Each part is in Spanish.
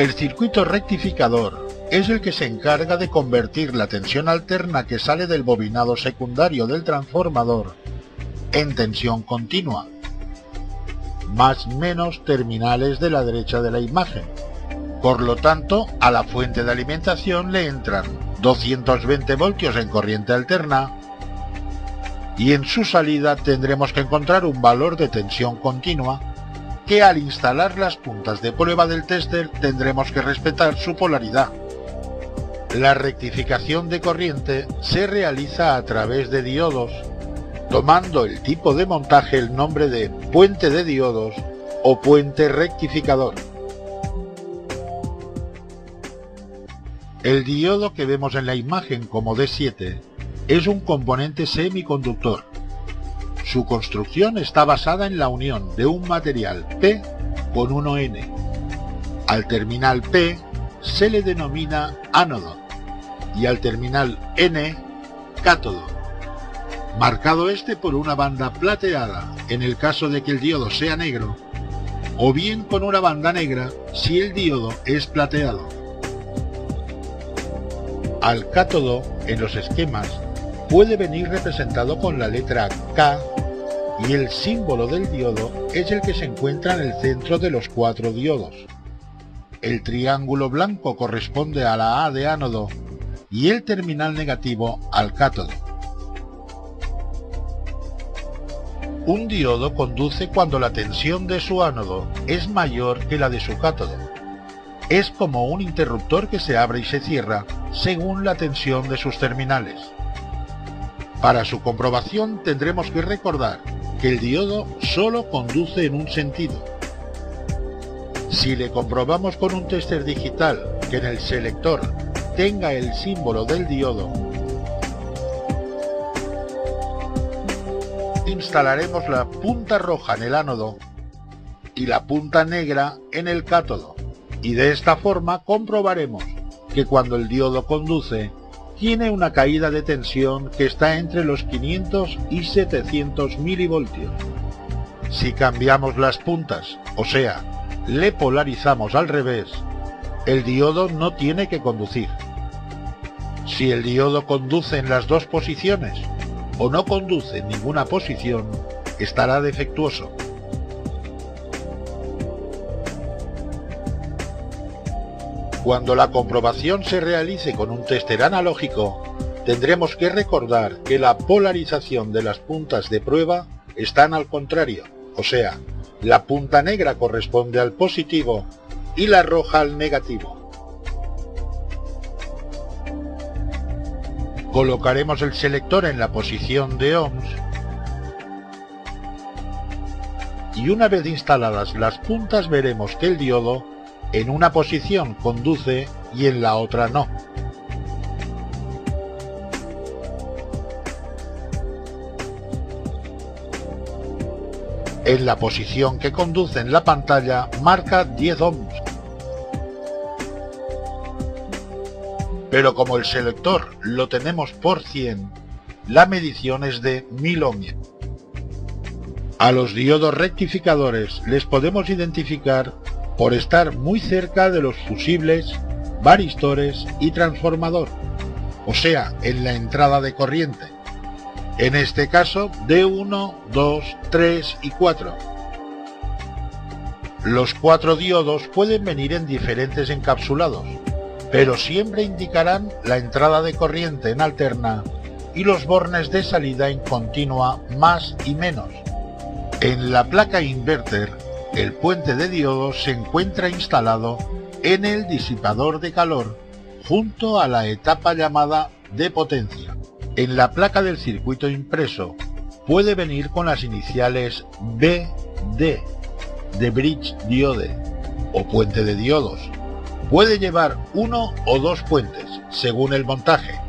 El circuito rectificador es el que se encarga de convertir la tensión alterna que sale del bobinado secundario del transformador en tensión continua, más menos terminales de la derecha de la imagen. Por lo tanto, a la fuente de alimentación le entran 220 voltios en corriente alterna y en su salida tendremos que encontrar un valor de tensión continua que al instalar las puntas de prueba del tester tendremos que respetar su polaridad. La rectificación de corriente se realiza a través de diodos, tomando el tipo de montaje el nombre de puente de diodos o puente rectificador. El diodo que vemos en la imagen como D7 es un componente semiconductor. Su construcción está basada en la unión de un material P con uno N. Al terminal P se le denomina ánodo y al terminal N cátodo, marcado este por una banda plateada en el caso de que el diodo sea negro, o bien con una banda negra si el diodo es plateado. Al cátodo en los esquemas puede venir representado con la letra K y el símbolo del diodo es el que se encuentra en el centro de los 4 diodos. El triángulo blanco corresponde a la A de ánodo y el terminal negativo al cátodo. Un diodo conduce cuando la tensión de su ánodo es mayor que la de su cátodo. Es como un interruptor que se abre y se cierra según la tensión de sus terminales. Para su comprobación tendremos que recordar que el diodo solo conduce en un sentido. Si le comprobamos con un tester digital que en el selector tenga el símbolo del diodo, instalaremos la punta roja en el ánodo y la punta negra en el cátodo, y de esta forma comprobaremos que cuando el diodo conduce tiene una caída de tensión que está entre los 500 y 700 milivoltios. Si cambiamos las puntas, o sea, le polarizamos al revés, el diodo no tiene que conducir. Si el diodo conduce en las dos posiciones o no conduce en ninguna posición, estará defectuoso. Cuando la comprobación se realice con un tester analógico, tendremos que recordar que la polarización de las puntas de prueba están al contrario, o sea, la punta negra corresponde al positivo y la roja al negativo. Colocaremos el selector en la posición de ohms y una vez instaladas las puntas veremos que el diodo en una posición conduce y en la otra no. En la posición que conduce en la pantalla marca 10 ohms. Pero como el selector lo tenemos por 100, la medición es de 1000 ohms. A los diodos rectificadores les podemos identificar por estar muy cerca de los fusibles, varistores y transformador, o sea, en la entrada de corriente. En este caso, D1, 2, 3 y 4. Los 4 diodos pueden venir en diferentes encapsulados, pero siempre indicarán la entrada de corriente en alterna y los bornes de salida en continua más y menos. En la placa inverter, el puente de diodos se encuentra instalado en el disipador de calor junto a la etapa llamada de potencia. En la placa del circuito impreso puede venir con las iniciales BD de Bridge Diode o puente de diodos. Puede llevar uno o dos puentes según el montaje.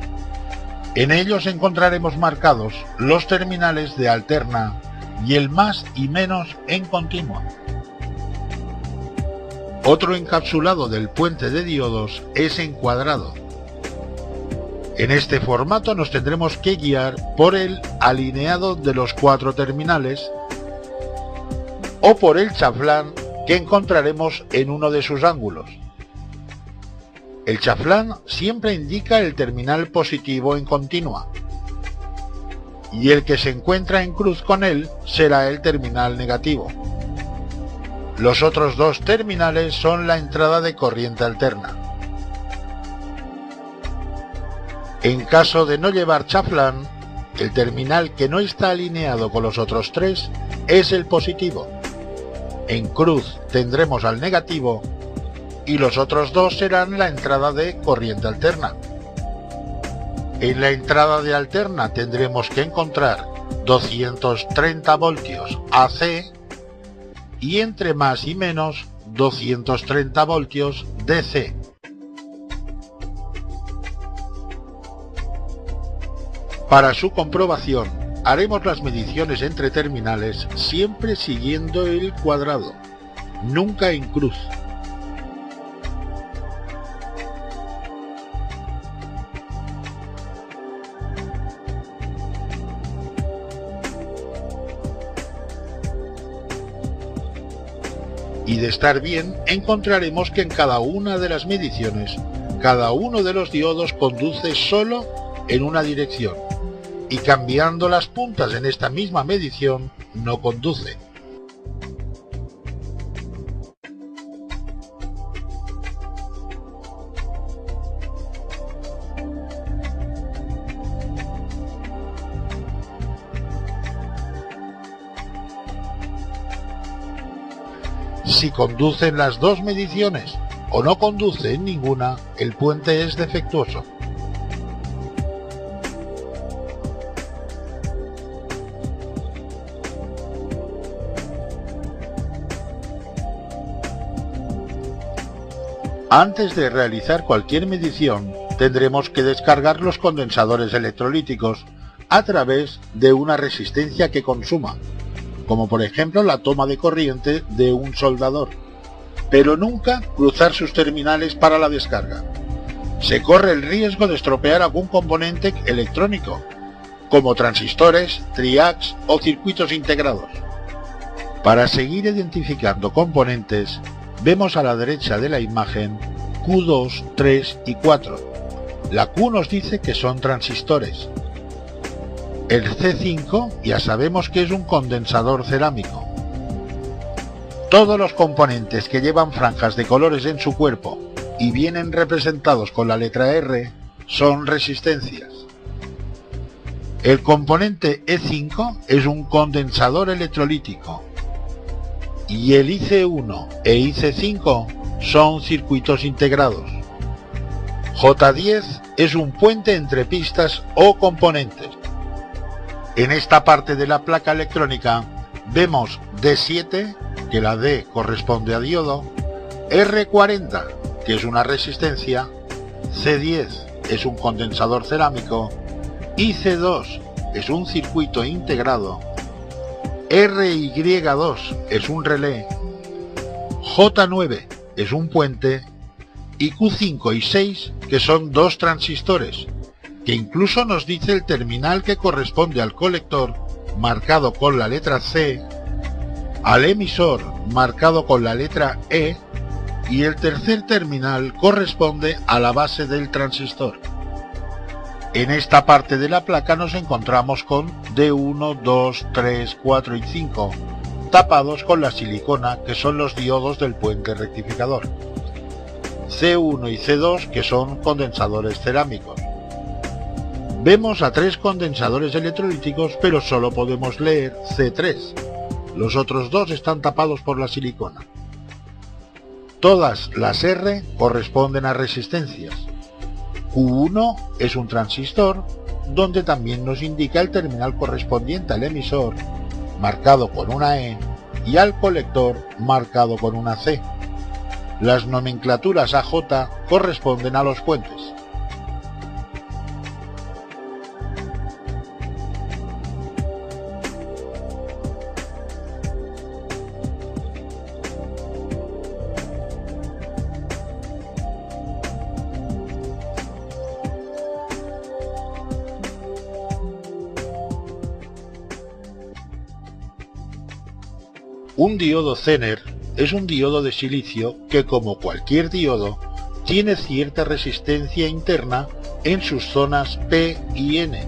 En ellos encontraremos marcados los terminales de alterna y el más y menos en continua. Otro encapsulado del puente de diodos es en cuadrado. En este formato nos tendremos que guiar por el alineado de los 4 terminales o por el chaflán que encontraremos en uno de sus ángulos. El chaflán siempre indica el terminal positivo en continua, y el que se encuentra en cruz con él será el terminal negativo. Los otros dos terminales son la entrada de corriente alterna. En caso de no llevar chaflán, el terminal que no está alineado con los otros tres es el positivo. En cruz tendremos al negativo y los otros dos serán la entrada de corriente alterna. En la entrada de alterna tendremos que encontrar 230 voltios AC y entre más y menos 230 voltios DC. Para su comprobación, haremos las mediciones entre terminales siempre siguiendo el cuadrado, nunca en cruz. Y de estar bien, encontraremos que en cada una de las mediciones, cada uno de los diodos conduce solo en una dirección, y cambiando las puntas en esta misma medición, no conduce. Si conducen las dos mediciones o no conduce en ninguna, el puente es defectuoso. Antes de realizar cualquier medición, tendremos que descargar los condensadores electrolíticos a través de una resistencia que consuma, como por ejemplo la toma de corriente de un soldador, pero nunca cruzar sus terminales para la descarga. Se corre el riesgo de estropear algún componente electrónico, como transistores, triacs o circuitos integrados. Para seguir identificando componentes, vemos a la derecha de la imagen Q2, 3 y 4. La Q nos dice que son transistores. El C5 ya sabemos que es un condensador cerámico. Todos los componentes que llevan franjas de colores en su cuerpo y vienen representados con la letra R son resistencias. El componente E5 es un condensador electrolítico y el IC1 e IC5 son circuitos integrados. J10 es un puente entre pistas o componentes. En esta parte de la placa electrónica vemos D7, que la D corresponde a diodo, R40, que es una resistencia, C10 es un condensador cerámico, y C2 es un circuito integrado, RY2 es un relé, J9 es un puente, y Q5 y 6 que son dos transistores, que incluso nos dice el terminal que corresponde al colector, marcado con la letra C, al emisor, marcado con la letra E, y el tercer terminal corresponde a la base del transistor. En esta parte de la placa nos encontramos con D1, 2, 3, 4 y 5, tapados con la silicona, que son los diodos del puente rectificador. C1 y C2, que son condensadores cerámicos. Vemos a tres condensadores electrolíticos, pero solo podemos leer C3. Los otros dos están tapados por la silicona. Todas las R corresponden a resistencias. Q1 es un transistor, donde también nos indica el terminal correspondiente al emisor, marcado con una E, y al colector, marcado con una C. Las nomenclaturas AJ corresponden a los puentes. Un diodo Zener es un diodo de silicio que, como cualquier diodo, tiene cierta resistencia interna en sus zonas P y N,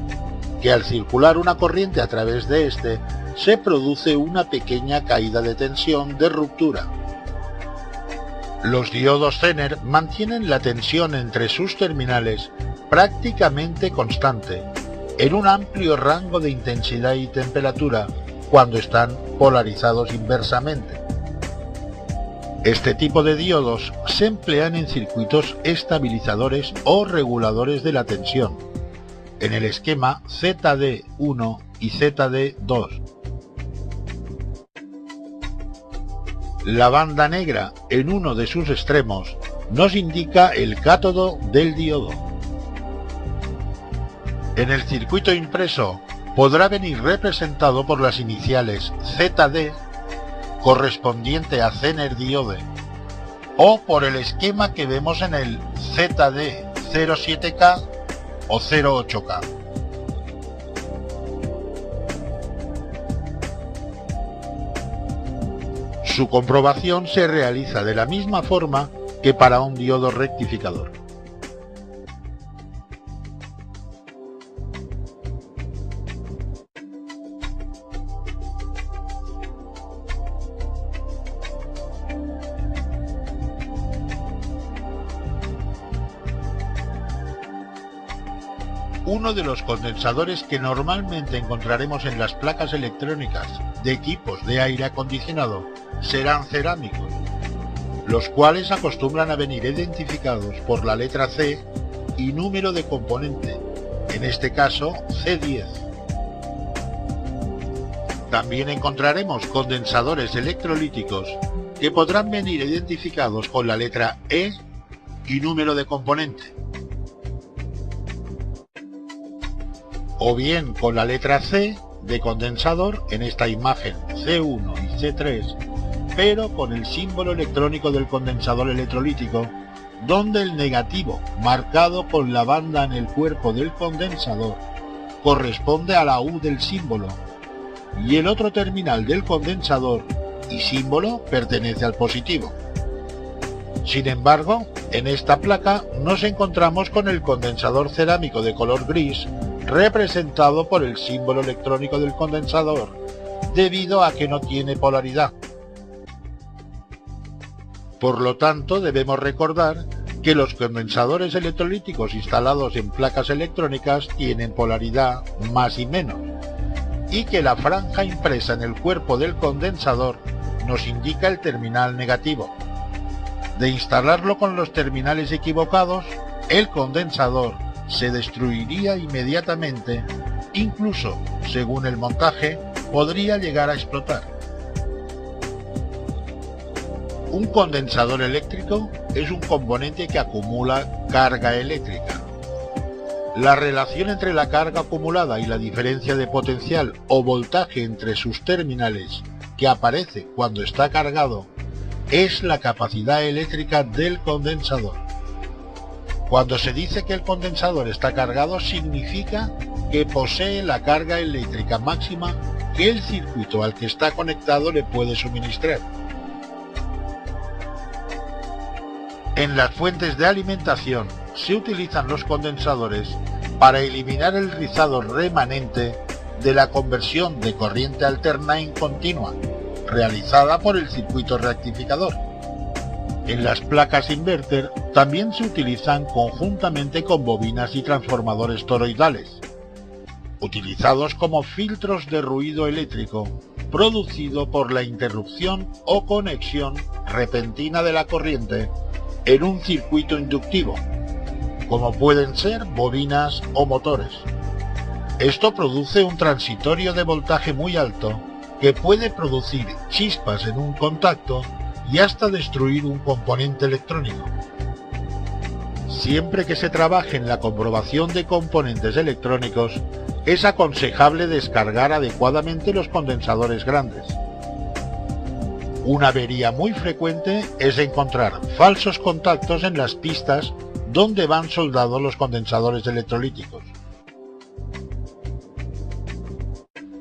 que al circular una corriente a través de este, se produce una pequeña caída de tensión de ruptura. Los diodos Zener mantienen la tensión entre sus terminales prácticamente constante, en un amplio rango de intensidad y temperatura cuando están polarizados inversamente. Este tipo de diodos se emplean en circuitos estabilizadores o reguladores de la tensión, en el esquema ZD1 y ZD2. La banda negra en uno de sus extremos nos indica el cátodo del diodo. En el circuito impreso podrá venir representado por las iniciales ZD, correspondiente a Zener Diode, o por el esquema que vemos en el ZD07K o 08K. Su comprobación se realiza de la misma forma que para un diodo rectificador. Uno de los condensadores que normalmente encontraremos en las placas electrónicas de equipos de aire acondicionado serán cerámicos, los cuales acostumbran a venir identificados por la letra C y número de componente, en este caso C10. También encontraremos condensadores electrolíticos que podrán venir identificados con la letra E y número de componente, o bien con la letra C de condensador en esta imagen C1 y C3, pero con el símbolo electrónico del condensador electrolítico, donde el negativo marcado con la banda en el cuerpo del condensador corresponde a la U del símbolo, y el otro terminal del condensador y símbolo pertenece al positivo. Sin embargo, en esta placa nos encontramos con el condensador cerámico de color gris representado por el símbolo electrónico del condensador, debido a que no tiene polaridad. Por lo tanto, debemos recordar que los condensadores electrolíticos instalados en placas electrónicas tienen polaridad más y menos, y que la franja impresa en el cuerpo del condensador nos indica el terminal negativo. De instalarlo con los terminales equivocados, el condensador se destruiría inmediatamente, incluso, según el montaje, podría llegar a explotar. Un condensador eléctrico es un componente que acumula carga eléctrica. La relación entre la carga acumulada y la diferencia de potencial o voltaje entre sus terminales que aparece cuando está cargado es la capacidad eléctrica del condensador. Cuando se dice que el condensador está cargado, significa que posee la carga eléctrica máxima que el circuito al que está conectado le puede suministrar. En las fuentes de alimentación se utilizan los condensadores para eliminar el rizado remanente de la conversión de corriente alterna en continua, realizada por el circuito rectificador. En las placas inverter también se utilizan conjuntamente con bobinas y transformadores toroidales, utilizados como filtros de ruido eléctrico producido por la interrupción o conexión repentina de la corriente en un circuito inductivo, como pueden ser bobinas o motores. Esto produce un transitorio de voltaje muy alto que puede producir chispas en un contacto y hasta destruir un componente electrónico. Siempre que se trabaje en la comprobación de componentes electrónicos, es aconsejable descargar adecuadamente los condensadores grandes. Una avería muy frecuente es encontrar falsos contactos en las pistas donde van soldados los condensadores electrolíticos.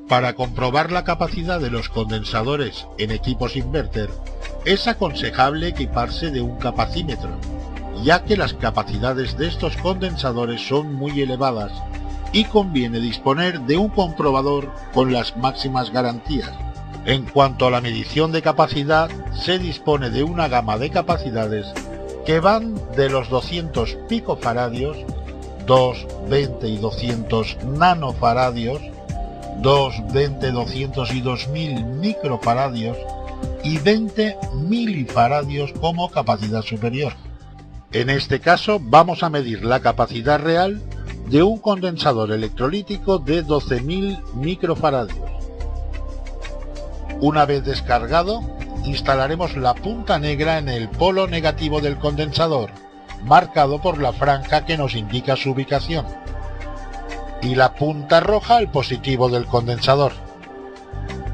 Para comprobar la capacidad de los condensadores en equipos inverter, es aconsejable equiparse de un capacímetro ya que las capacidades de estos condensadores son muy elevadas y conviene disponer de un comprobador con las máximas garantías. En cuanto a la medición de capacidad, se dispone de una gama de capacidades que van de los 200 picofaradios, 2, 20 y 200 nanofaradios, 2, 20, 200 y 2000 microfaradios y 20 milifaradios como capacidad superior. En este caso vamos a medir la capacidad real de un condensador electrolítico de 12.000 microfaradios. Una vez descargado, instalaremos la punta negra en el polo negativo del condensador, marcado por la franja que nos indica su ubicación, y la punta roja al positivo del condensador.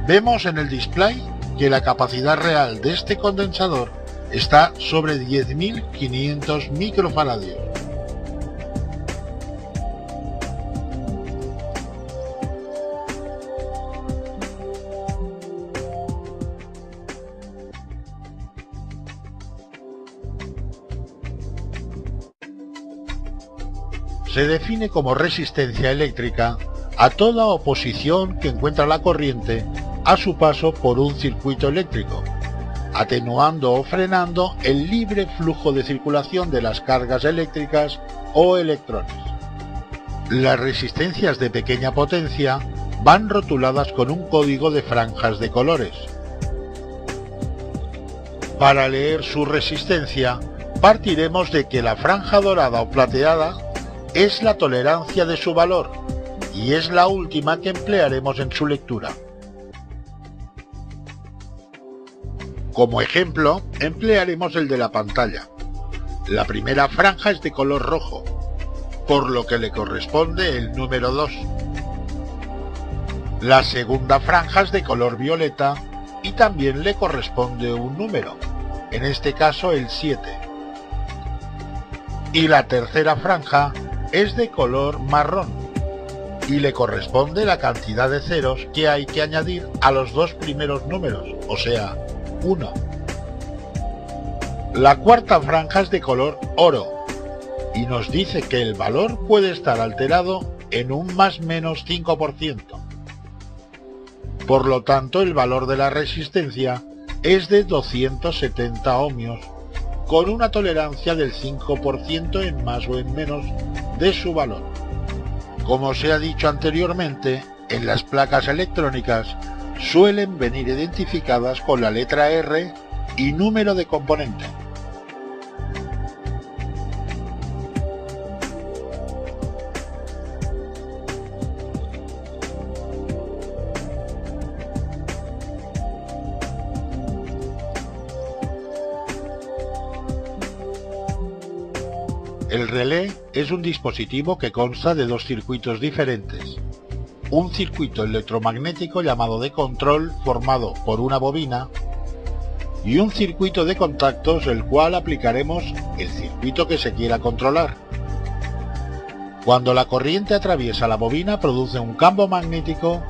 Vemos en el display que la capacidad real de este condensador está sobre 10.500 microfaradios. Se define como resistencia eléctrica a toda oposición que encuentra la corriente a su paso por un circuito eléctrico, atenuando o frenando el libre flujo de circulación de las cargas eléctricas o electrones. Las resistencias de pequeña potencia van rotuladas con un código de franjas de colores. Para leer su resistencia, partiremos de que la franja dorada o plateada es la tolerancia de su valor, y es la última que emplearemos en su lectura. Como ejemplo, emplearemos el de la pantalla. La primera franja es de color rojo, por lo que le corresponde el número 2. La segunda franja es de color violeta y también le corresponde un número, en este caso el 7. Y la tercera franja es de color marrón y le corresponde la cantidad de ceros que hay que añadir a los dos primeros números, o sea, 1. La cuarta franja es de color oro y nos dice que el valor puede estar alterado en un más menos 5%. Por lo tanto, el valor de la resistencia es de 270 ohmios, con una tolerancia del 5% en más o en menos de su valor. Como se ha dicho anteriormente, en las placas electrónicas suelen venir identificadas con la letra R y número de componente. El relé es un dispositivo que consta de dos circuitos diferentes. Un circuito electromagnético llamado de control, formado por una bobina, y un circuito de contactos, el cual aplicaremos el circuito que se quiera controlar. Cuando la corriente atraviesa la bobina, produce un campo magnético